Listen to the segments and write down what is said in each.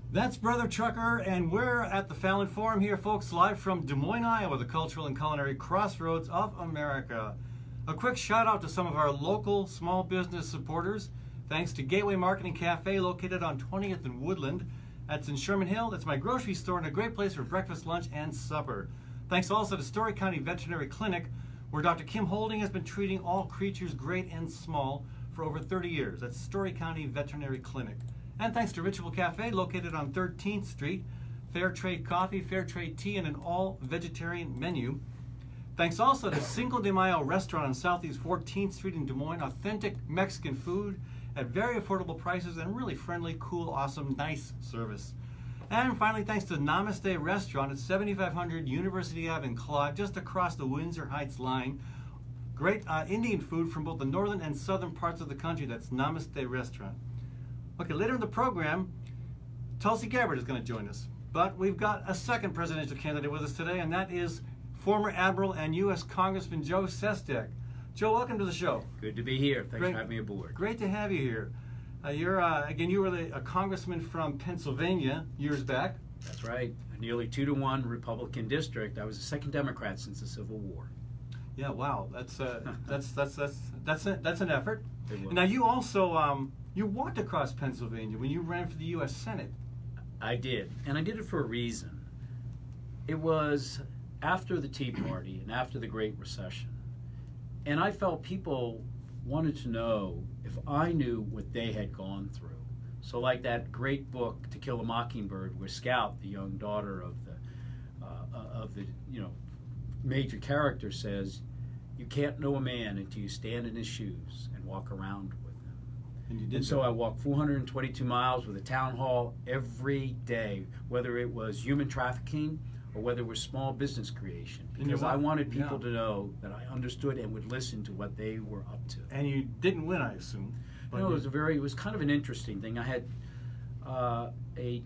That's Brother Trucker, and we're at the Fallon Forum here, folks, live from Des Moines, Iowa, the cultural and culinary crossroads of America. A quick shout out to some of our local small business supporters. Thanks to Gateway Marketing Cafe, located on 20th and Woodland. That's in Sherman Hill. That's my grocery store and a great place for breakfast, lunch, and supper. Thanks also to Story County Veterinary Clinic, where Dr. Kim Holding has been treating all creatures great and small for over 30 years. That's Story County Veterinary Clinic. And thanks to Ritual Cafe, located on 13th Street. Fair trade coffee, fair trade tea, and an all-vegetarian menu. Thanks also to Cinco de Mayo Restaurant on Southeast 14th Street in Des Moines. Authentic Mexican food at very affordable prices and really friendly, cool, awesome, nice service. And finally, thanks to Namaste Restaurant at 7500 University Ave in Clive, just across the Windsor Heights line. Great Indian food from both the northern and southern parts of the country. That's Namaste Restaurant. Okay, later in the program, Tulsi Gabbard is going to join us. But we've got a second presidential candidate with us today, and that is former Admiral and U.S. Congressman Joe Sestak. Joe, welcome to the show. Good to be here. Thanks for having me aboard. Great to have you here. You were a congressman from Pennsylvania years back. That's right. A nearly 2-to-1 Republican district. I was the second Democrat since the Civil War. Yeah, wow. That's an effort. Now you also you walked across Pennsylvania when you ran for the U.S. Senate. I did, and I did it for a reason. It was after the Tea Party and after the Great Recession, and I felt people wanted to know if I knew what they had gone through. So, like that great book To Kill a Mockingbird, where Scout, the young daughter of the major character, says, "You can't know a man until you stand in his shoes and walk around with him." And you did. And so I walked 422 miles with a town hall every day, whether it was human trafficking or whether it was small business creation, because I wanted people to know that I understood and would listen to what they were up to. And you didn't win, I assume. But no, it was kind of an interesting thing. I had a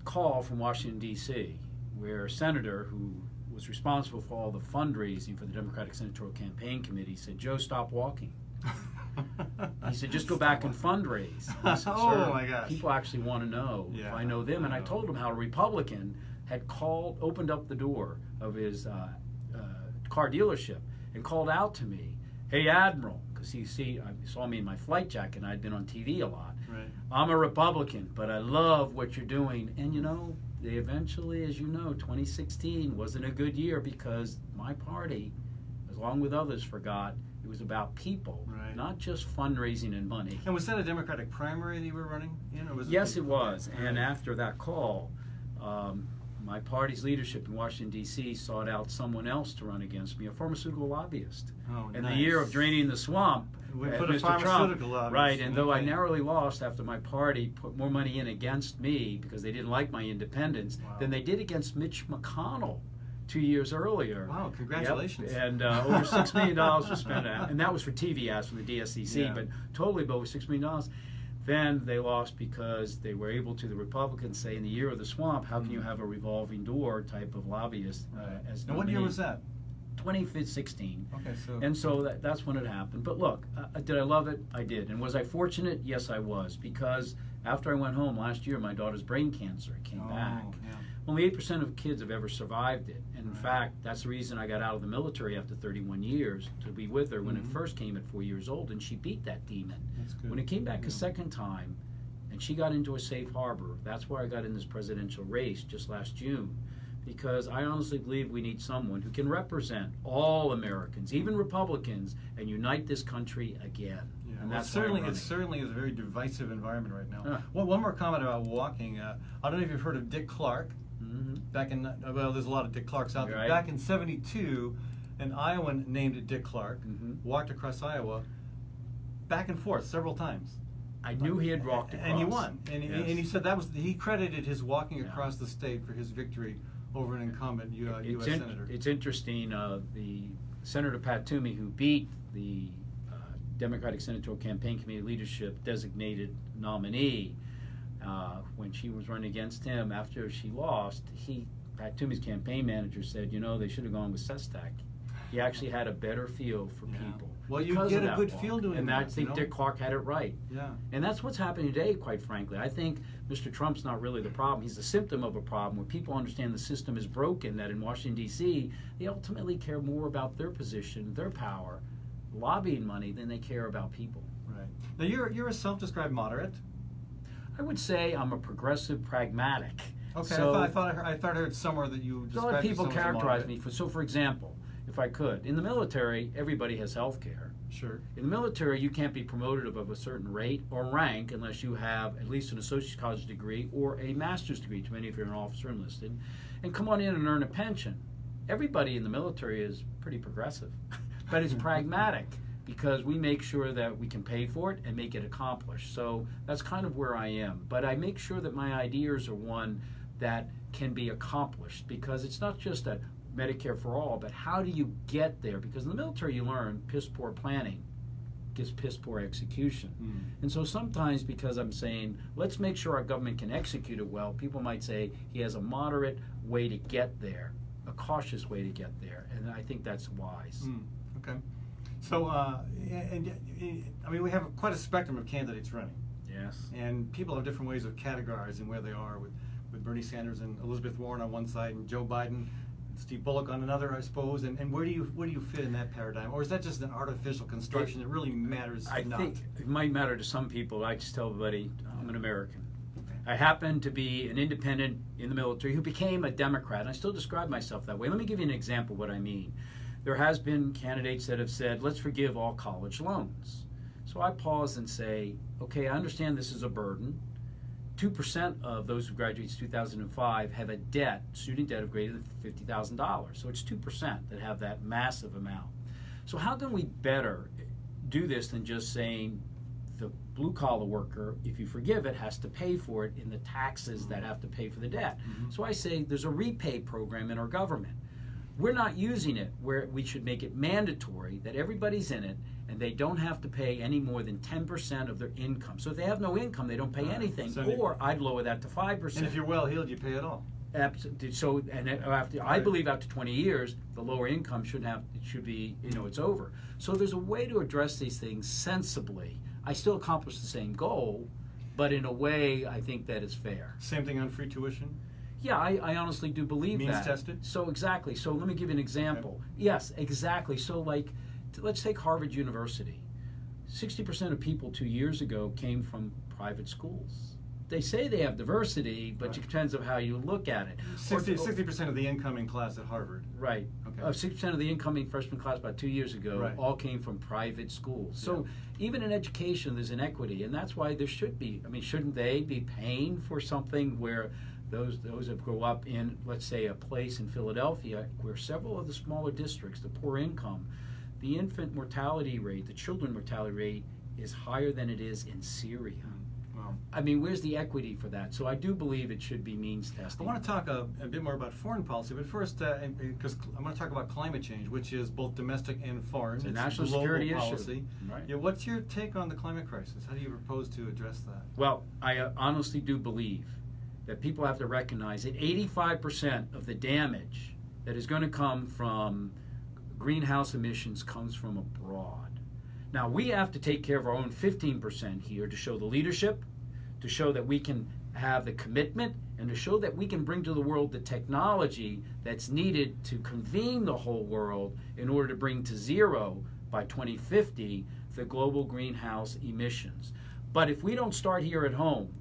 call from Washington, D.C., where a senator who was responsible for all the fundraising for the Democratic Senatorial Campaign Committee said, "Joe, stop walking." He said, "Just go back and fundraise." I said, "Oh my gosh. People actually want to know if I know them." And I told him how a Republican had opened up the door of his car dealership and called out to me, "Hey, Admiral," because he saw me in my flight jacket and I'd been on TV a lot. Right. "I'm a Republican, but I love what you're doing." And they eventually, as you know, 2016 wasn't a good year because my party, along with others, forgot it was about people, not just fundraising and money. And was that a Democratic primary that you were running in? Or was Yes, it was. And after that call, my party's leadership in Washington, D.C. sought out someone else to run against me, a pharmaceutical lobbyist. Oh, in nice. the year of draining the swamp, We put Mr. a pharmaceutical Trump, lobbyist. right, and though I narrowly lost after my party put more money in against me because they didn't like my independence than they did against Mitch McConnell 2 years earlier. Wow, congratulations. Yep. And over $6 million was spent, and that was for TV ads from the DSCC, but totally over $6 million. Then they lost because they were able to, the Republicans say, in the year of the swamp, how can you have a revolving door type of lobbyist as Now, what year was that? 2016. Okay, so. And so that's when it happened. But look, did I love it? I did. And was I fortunate? Yes, I was. Because after I went home last year, my daughter's brain cancer came back. Yeah. Only 8% of kids have ever survived it. And in fact, that's the reason I got out of the military after 31 years, to be with her when it first came at 4 years old, and she beat that demon. That's good. When it came back a second time, and she got into a safe harbor, that's where I got in this presidential race just last June. Because I honestly believe we need someone who can represent all Americans, even Republicans, and unite this country again. Yeah, and well, that's it certainly is a very divisive environment right now. Huh. One more comment about walking. I don't know if you've heard of Dick Clark. Back in, there's a lot of Dick Clarks out there. Right. Back in '72, an Iowan named Dick Clark walked across Iowa back and forth several times. I knew he had walked across. And he won. And he said he credited his walking across the state for his victory over an incumbent U.S. senator. It's interesting. The Senator Pat Toomey, who beat the Democratic Senatorial Campaign Committee leadership designated nominee, when she was running against him after she lost, Pat Toomey's campaign manager said, they should have gone with Sestak. He actually had a better feel for people. Well, you because get of a that good walk. feel doing and that, I think Dick Clark had it right. Yeah. And that's what's happening today, quite frankly. I think Mr. Trump's not really the problem. He's the symptom of a problem where people understand the system is broken, that in Washington, D.C., they ultimately care more about their position, their power, lobbying money, than they care about people. Right. Now, you're a self-described moderate. I would say I'm a progressive pragmatic. Okay, So, I thought I heard somewhere that you a described lot of people yourself as a characterize moderate. me for example, if I could, in the military, everybody has health care. Sure. In the military, you can't be promoted above a certain rate or rank unless you have at least an associate's college degree or a master's degree, to many if you're an officer enlisted, and come on in and earn a pension. Everybody in the military is pretty progressive, but it's pragmatic because we make sure that we can pay for it and make it accomplished. So that's kind of where I am. But I make sure that my ideas are one that can be accomplished, because it's not just a Medicare for all, but how do you get there? Because in the military you learn piss poor planning gives piss poor execution. And so sometimes, because I'm saying let's make sure our government can execute it well, people might say he has a moderate way to get there, a cautious way to get there, and I think that's wise. Okay. So, I mean, we have quite a spectrum of candidates running. Yes. And people have different ways of categorizing where they are, with Bernie Sanders and Elizabeth Warren on one side, and Joe Biden, Steve Bullock on another, I suppose. And where do you fit in that paradigm, or is that just an artificial construction that really matters I not? think it might matter to some people. I just tell everybody I'm an American. I happen to be an independent in the military who became a Democrat, and I still describe myself that way. Let me give you an example of what I mean. There has been candidates that have said, let's forgive all college loans. So I pause and say, okay, I understand this is a burden. 2% of those who graduated in 2005 have a debt, student debt of greater than $50,000. So it's 2% that have that massive amount. So how can we better do this than just saying the blue-collar worker, if you forgive it, has to pay for it in the taxes that have to pay for the debt? So I say there's a repay program in our government. We're not using it where we should make it mandatory that everybody's in it and they don't have to pay any more than 10% of their income. So if they have no income, they don't pay anything, or I'd lower that to 5%. And if you're well heeled, you pay it all. So, and after, I believe after 20 years, the lower income should be, it's over. So there's a way to address these things sensibly. I still accomplish the same goal, but in a way I think that is fair. Same thing on free tuition? Yeah, I honestly do believe Means that. tested? So exactly. So let me give you an example. Okay. Yes, exactly. So let's take Harvard University. 60% of people 2 years ago came from private schools. They say they have diversity, but it depends on how you look at it. 60% of the incoming class at Harvard. Right. Okay. 60% of the incoming freshman class about 2 years ago all came from private schools. So even in education, there's inequity, and that's why there should be. I mean, shouldn't they be paying for something where those that grow up in, let's say, a place in Philadelphia where several of the smaller districts, the poor income, the infant mortality rate, the children mortality rate is higher than it is in Syria. Wow. I mean, where's the equity for that? So I do believe it should be means testing. I want to talk a bit more about foreign policy, but first, because I'm going to talk about climate change, which is both domestic and foreign. It's a It's national global security policy. issue. Right. Yeah, what's your take on the climate crisis? How do you propose to address that? Well, I honestly do believe that people have to recognize that 85% of the damage that is going to come from greenhouse emissions comes from abroad. Now, we have to take care of our own 15% here to show the leadership, to show that we can have the commitment, and to show that we can bring to the world the technology that's needed to convene the whole world in order to bring to zero by 2050 the global greenhouse emissions. But if we don't start here at home,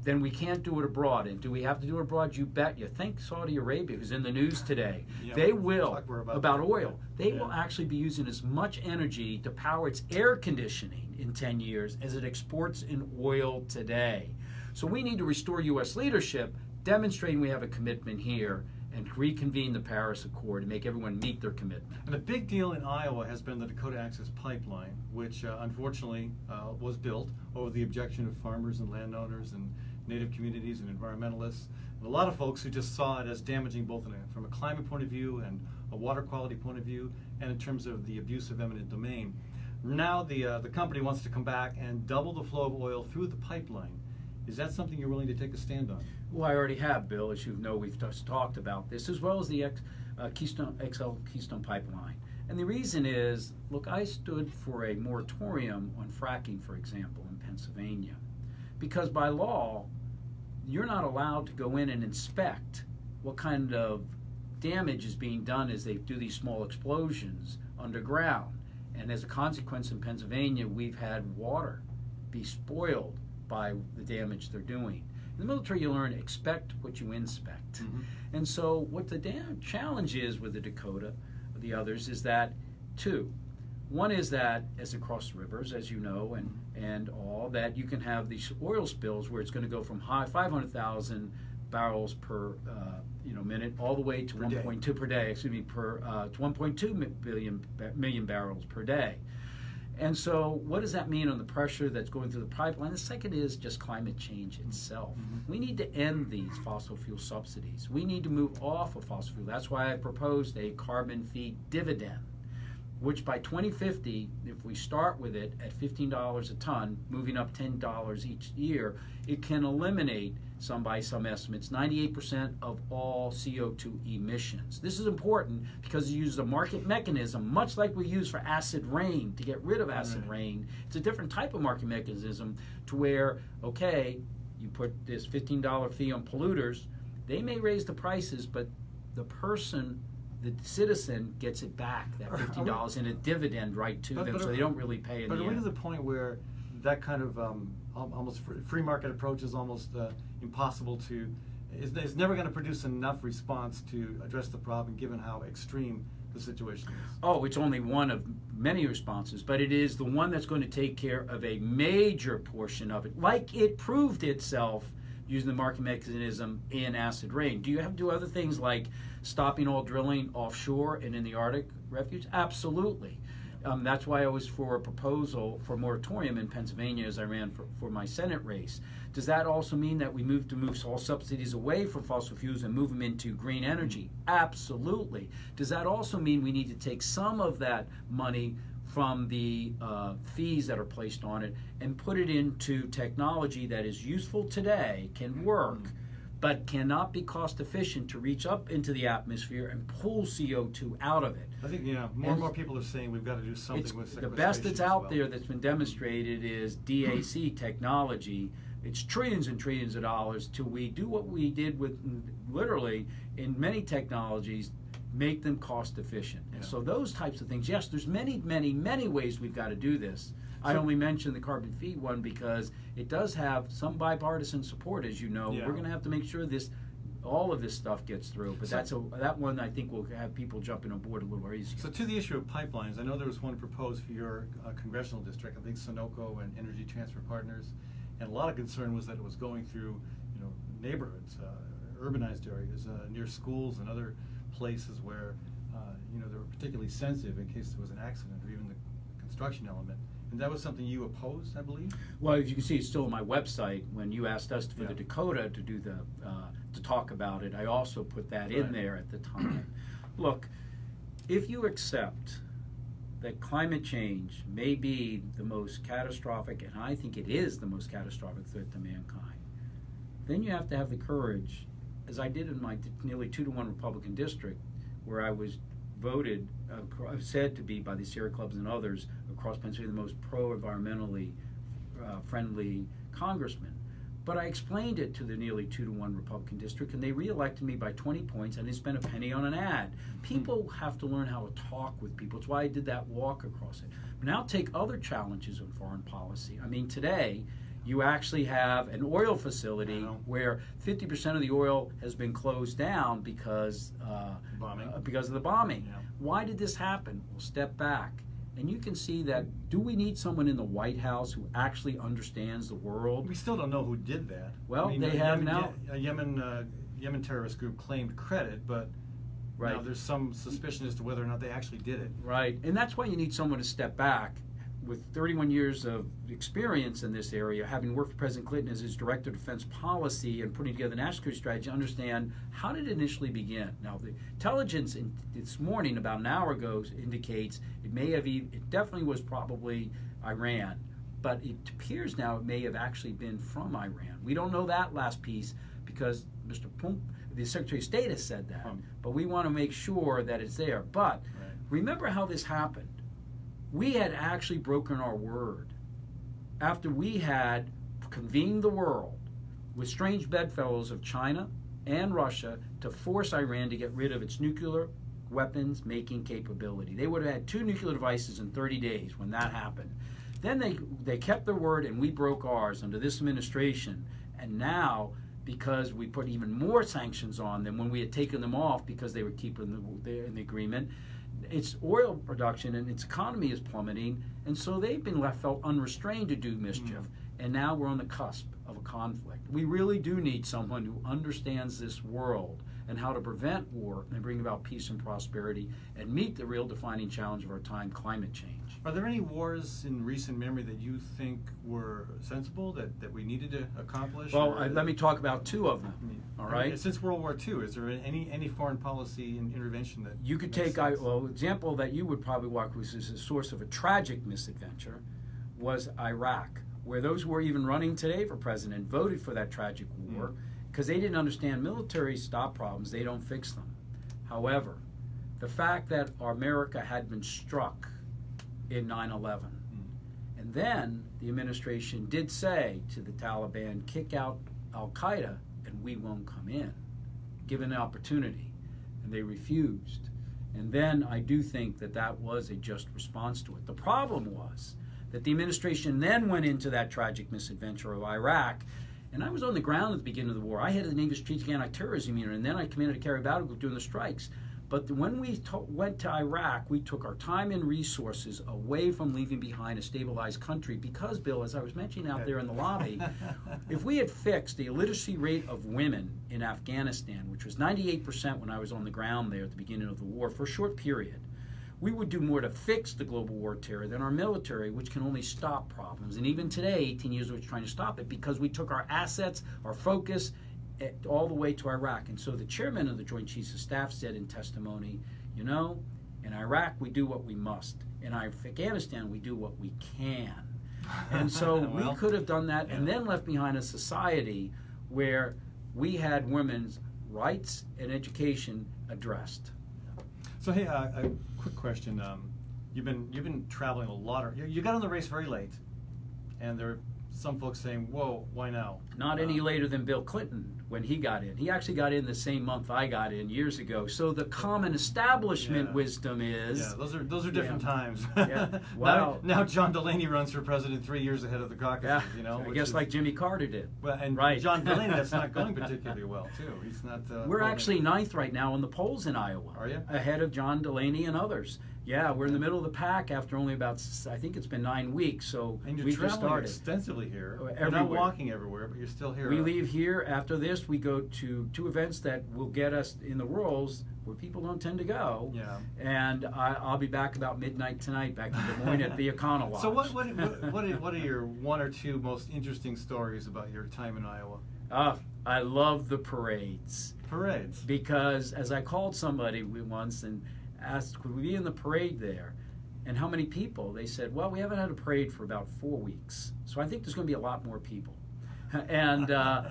then we can't do it abroad. And do we have to do it abroad? You bet. You think Saudi Arabia, who's in the news today, they will, about oil, they will actually be using as much energy to power its air conditioning in 10 years as it exports in oil today. So we need to restore U.S. leadership, demonstrating we have a commitment here, and reconvene the Paris Accord and make everyone meet their commitment. And the big deal in Iowa has been the Dakota Access Pipeline, which unfortunately was built over the objection of farmers and landowners and native communities and environmentalists, and a lot of folks who just saw it as damaging both from a climate point of view and a water quality point of view, and in terms of the abuse of eminent domain. Now the company wants to come back and double the flow of oil through the pipeline. Is that something you're willing to take a stand on? Well, I already have, Bill. As you know, we've just talked about this, as well as the Keystone Pipeline. And the reason is, look, I stood for a moratorium on fracking, for example, in Pennsylvania, because by law, you're not allowed to go in and inspect what kind of damage is being done as they do these small explosions underground. And as a consequence in Pennsylvania, we've had water be spoiled by the damage they're doing. In the military, you learn expect what you inspect. Mm-hmm. And so what the challenge is with the Dakota, the others, is that two. One is that as it crosses rivers, as you know, and all, that you can have these oil spills where it's going to go from high 500,000 barrels per minute all the way to 1.2 per day, excuse me, to 1.2 million barrels per day. And so what does that mean on the pressure that's going through the pipeline? The second is just climate change itself. Mm-hmm. We need to end these fossil fuel subsidies. We need to move off of fossil fuel. That's why I proposed a carbon fee dividend, which by 2050, if we start with it at $15 a ton, moving up $10 each year, it can eliminate, by some estimates, 98% of all CO2 emissions. This is important because it uses a market mechanism, much like we use for acid rain to get rid of acid rain. It's a different type of market mechanism to where, okay, you put this $15 fee on polluters, they may raise the prices, but the citizen gets it back, that $15 in a dividend right to them, so they don't really pay in the end. But are we to the point where that kind of almost free market approach is almost impossible to, it's never going to produce enough response to address the problem given how extreme the situation is? Oh, it's only one of many responses, but it is the one that's going to take care of a major portion of it, like it proved itself using the market mechanism in acid rain. Do you have to do other things like stopping all drilling offshore and in the Arctic refuge? Absolutely. That's why I was for a proposal for moratorium in Pennsylvania as I ran for my Senate race. Does that also mean that we move all subsidies away from fossil fuels and move them into green energy? Absolutely. Does that also mean we need to take some of that money from the fees that are placed on it and put it into technology that is useful today, can work, but cannot be cost efficient to reach up into the atmosphere and pull CO2 out of it? I think more and more people are saying we've got to do something with sequestration. The best that's out well. there that's been demonstrated is DAC technology. It's trillions and trillions of dollars till we do what we did with, literally, in many technologies, make them cost efficient. And so those types of things, yes, there's many, many, many ways we've got to do this. I only mentioned the carbon fee one because it does have some bipartisan support, as you know. Yeah. We're going to have to make sure all of this stuff gets through. But that one I think will have people jumping on board a little easier. So to the issue of pipelines, I know there was one proposed for your congressional district, I think Sunoco and Energy Transfer Partners, and a lot of concern was that it was going through neighborhoods, urbanized areas, near schools and other places where they were particularly sensitive in case there was an accident or even the construction element. And that was something you opposed, I believe? Well, as you can see, it's still on my website. When you asked us for the Dakota to do to talk about it, I also put that in there at the time. Look, if you accept that climate change may be the most catastrophic, and I think it is the most catastrophic threat to mankind, then you have to have the courage, as I did in my nearly 2-to-1 Republican district, where I was voted, said to be by the Sierra Clubs and others across Pennsylvania, the most pro-environmentally friendly congressman. But I explained it to the nearly 2-to-1 Republican district, and they reelected me by 20 points. I didn't spend a penny on an ad. People have to learn how to talk with people. It's why I did that walk across it. But now take other challenges in foreign policy. I mean, today, you actually have an oil facility where 50% of the oil has been closed down because of the bombing. Yeah. Why did this happen? We'll step back. And you can see that, do we need someone in the White House who actually understands the world? We still don't know who did that. Well, they have now. A Yemen terrorist group claimed credit, but now there's some suspicion as to whether or not they actually did it. Right, and that's why you need someone to step back with 31 years of experience in this area, having worked for President Clinton as his Director of Defense Policy and putting together the national security strategy, to understand how did it initially begin. Now, the intelligence this morning, about an hour ago, indicates it definitely was probably Iran, but it appears now it may have actually been from Iran. We don't know that last piece because the Secretary of State has said that, but we want to make sure that it's there. But Remember how this happened. We had actually broken our word after we had convened the world with strange bedfellows of China and Russia to force Iran to get rid of its nuclear weapons making capability. They would have had 2 nuclear devices in 30 days when that happened. Then they kept their word and we broke ours under this administration. And now, because we put even more sanctions on them when we had taken them off because they were keeping in the agreement, its oil production and its economy is plummeting, and so they've been felt unrestrained to do mischief. And now we're on the cusp of a conflict. We really do need someone who understands this world and how to prevent war and bring about peace and prosperity and meet the real defining challenge of our time, climate change. Are there any wars in recent memory that you think were sensible, that we needed to accomplish? Well, let me talk about 2 of them. All right. Since World War II, is there any foreign policy intervention that you could take? Example that you would probably walk, which is a source of a tragic misadventure, was Iraq, where those who are even running today for president voted for that tragic war because they didn't understand military stop problems; they don't fix them. However, the fact that America had been struck in 9/11. And then the administration did say to the Taliban, kick out Al-Qaeda and we won't come in, given the opportunity. And they refused. And then I do think that was a just response to it. The problem was that the administration then went into that tragic misadventure of Iraq. And I was on the ground at the beginning of the war. I headed the Navy's Strategic Anti-Terrorism Unit, and then I commanded a carry battle group during the strikes. But when we went to Iraq, we took our time and resources away from leaving behind a stabilized country because, Bill, as I was mentioning out there in the lobby, if we had fixed the illiteracy rate of women in Afghanistan, which was 98% when I was on the ground there at the beginning of the war, for a short period, we would do more to fix the global war terror than our military, which can only stop problems. And even today, 18 years ago, we're trying to stop it because we took our assets, our focus, all the way to Iraq. And so the chairman of the Joint Chiefs of Staff said in testimony, in Iraq we do what we must. In Afghanistan we do what we can. And so we could have done that and then left behind a society where we had women's rights and education addressed. So hey, a quick question. You've been traveling a lot. You got on the race very late, and there are some folks saying, "Whoa, why now?" Not any later than Bill Clinton when he got in. He actually got in the same month I got in years ago. So the common establishment wisdom is those are different times. Yeah. Wow. now John Delaney runs for president 3 years ahead of the caucus. I guess like Jimmy Carter did. Well, and John Delaney, that's not going particularly well too. He's not. We're actually 9th right now in the polls in Iowa. Are you? Ahead of John Delaney and others. Yeah, we're in the middle of the pack after only about, I think it's been 9 weeks, so and you're we just started. Extensively here. Everywhere. You're not walking everywhere, but you're still here. We leave here after this. We go to 2 events that will get us in the worlds where people don't tend to go. Yeah. And I'll be back about midnight tonight, back in Des Moines at the Econo Lodge. So what are your 1 or 2 most interesting stories about your time in Iowa? I love the parades. Parades. Because as I called somebody once and asked, could we be in the parade there? And how many people? They said, well, we haven't had a parade for about 4 weeks. So I think there's going to be a lot more people. And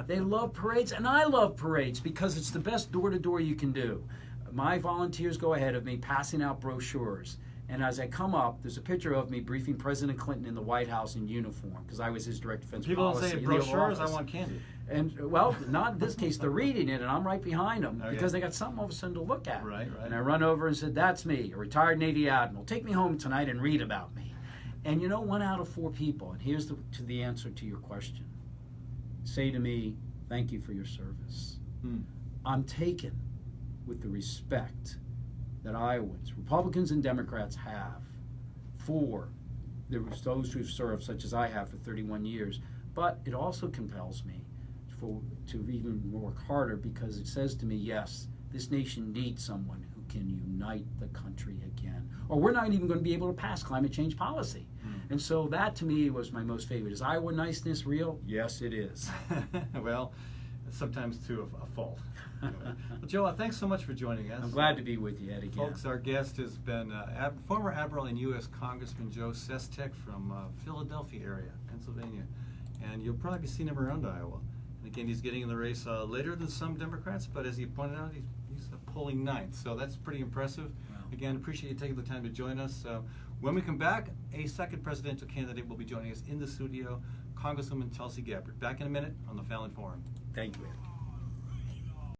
they love parades, and I love parades because it's the best door-to-door you can do. My volunteers go ahead of me passing out brochures. And as I come up, there's a picture of me briefing President Clinton in the White House in uniform because I was his direct defense policy. People don't say brochures, I want candy. And, well, not in this case. They're reading it, and I'm right behind them because they got something all of a sudden to look at. Right. And I run over and said, that's me, a retired Navy admiral. Take me home tonight and read about me. And 1 out of 4 people, and here's the answer to your question, say to me, thank you for your service. I'm taken with the respect that Iowans, Republicans and Democrats have for those who've served, such as I have for 31 years. But it also compels me to even work harder because it says to me, yes, this nation needs someone who can unite the country again. Or we're not even going to be able to pass climate change policy. And so that to me was my most favorite. Is Iowa niceness real? Yes, it is. Well, sometimes to a fault. Anyway. Well, Joe, thanks so much for joining us. I'm glad to be with you, Ed, again. Folks, our guest has been former Admiral and U.S. Congressman Joe Sestak from Philadelphia area, Pennsylvania. And you'll probably be seeing him around Iowa. And again, he's getting in the race later than some Democrats, but as he pointed out, he's polling 9th. So that's pretty impressive. Wow. Again, appreciate you taking the time to join us. When we come back, a second presidential candidate will be joining us in the studio, Congresswoman Tulsi Gabbard. Back in a minute on the Fallon Forum. Thank you, Ed.